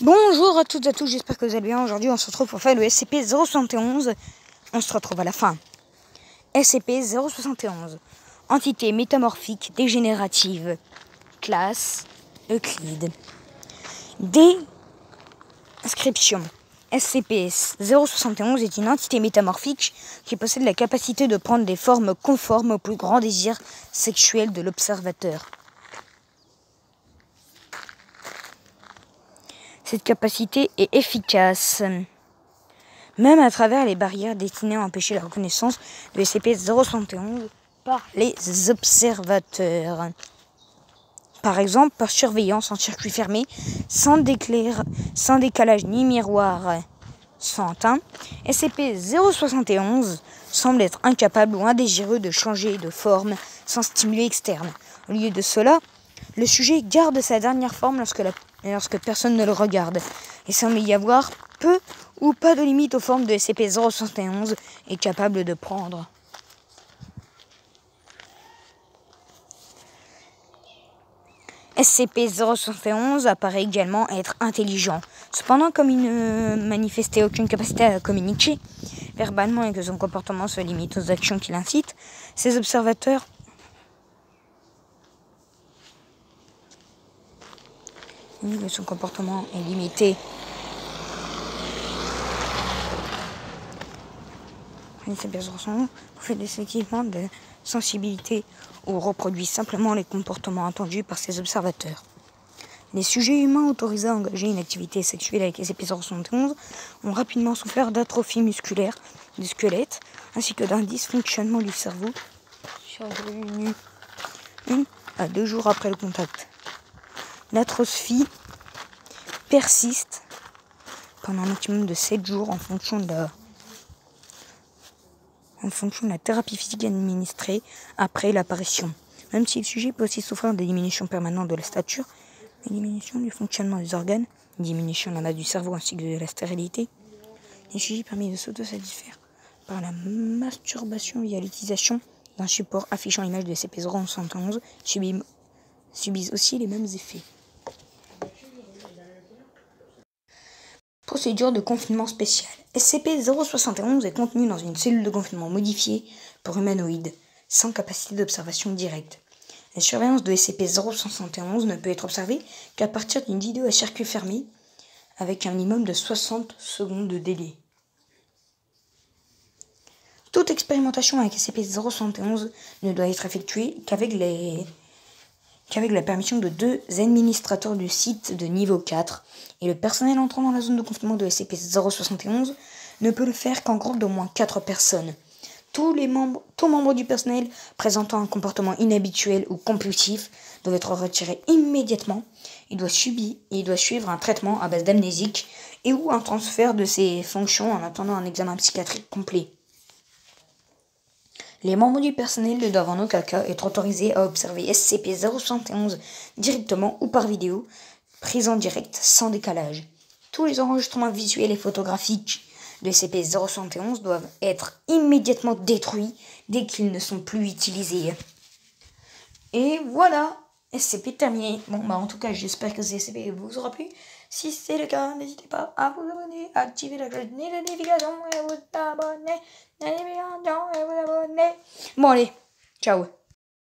Bonjour à toutes et à tous, j'espère que vous allez bien. Aujourd'hui on se retrouve pour faire le SCP-071. On se retrouve à la fin. SCP-071. Entité métamorphique dégénérative. Classe Euclide. Description. SCP-071 est une entité métamorphique qui possède la capacité de prendre des formes conformes au plus grand désir sexuel de l'observateur. Cette capacité est efficace, même à travers les barrières destinées à empêcher la reconnaissance de SCP-071 par les observateurs. Par exemple, par surveillance en circuit fermé, sans décalage ni miroir sans teint, SCP-071 semble être incapable ou indésireux de changer de forme sans stimuli externe. Au lieu de cela, le sujet garde sa dernière forme lorsque personne ne le regarde. Il semble y avoir peu ou pas de limite aux formes de SCP-071 est capable de prendre. SCP-071 apparaît également être intelligent. Cependant, comme il ne manifestait aucune capacité à communiquer verbalement et que son comportement se limite aux actions qu'il incite, ses observateurs que son comportement est limité. SCP-071 fait définitivement de sensibilité ou reproduit simplement les comportements attendus par ses observateurs. Les sujets humains autorisés à engager une activité sexuelle avec SCP-071 ont rapidement souffert d'atrophie musculaire du squelette ainsi que d'un dysfonctionnement du cerveau survenu 1 à 2 jours après le contact. L'atrophie persiste pendant un maximum de 7 jours en fonction de la thérapie physique administrée après l'apparition. Même si le sujet peut aussi souffrir de diminution permanente de la stature, une diminution du fonctionnement des organes, une diminution de la masse du cerveau ainsi que de la stérilité, les sujets permettent de s'autosatisfaire par la masturbation via l'utilisation d'un support affichant l'image de SCP-071 subissent aussi les mêmes effets. Procédure de confinement spéciale. SCP-071 est contenu dans une cellule de confinement modifiée pour humanoïdes, sans capacité d'observation directe. La surveillance de SCP-071 ne peut être observée qu'à partir d'une vidéo à circuit fermé, avec un minimum de 60 secondes de délai. Toute expérimentation avec SCP-071 ne doit être effectuée qu'avec la permission de 2 administrateurs du site de niveau 4, et le personnel entrant dans la zone de confinement de SCP-071 ne peut le faire qu'en groupe d'au moins 4 personnes. Tout membre du personnel présentant un comportement inhabituel ou compulsif doit être retiré immédiatement. Il doit suivre un traitement à base d'amnésique et ou un transfert de ses fonctions en attendant un examen psychiatrique complet. Les membres du personnel ne doivent en aucun cas être autorisés à observer SCP-071 directement ou par vidéo, prise en direct sans décalage. Tous les enregistrements visuels et photographiques de SCP-071 doivent être immédiatement détruits dès qu'ils ne sont plus utilisés. Et voilà, SCP terminé. En tout cas, j'espère que ce SCP vous aura plu. Si c'est le cas, n'hésitez pas à vous abonner, à activer la cloche de notification et à vous abonner. Bon allez, ciao.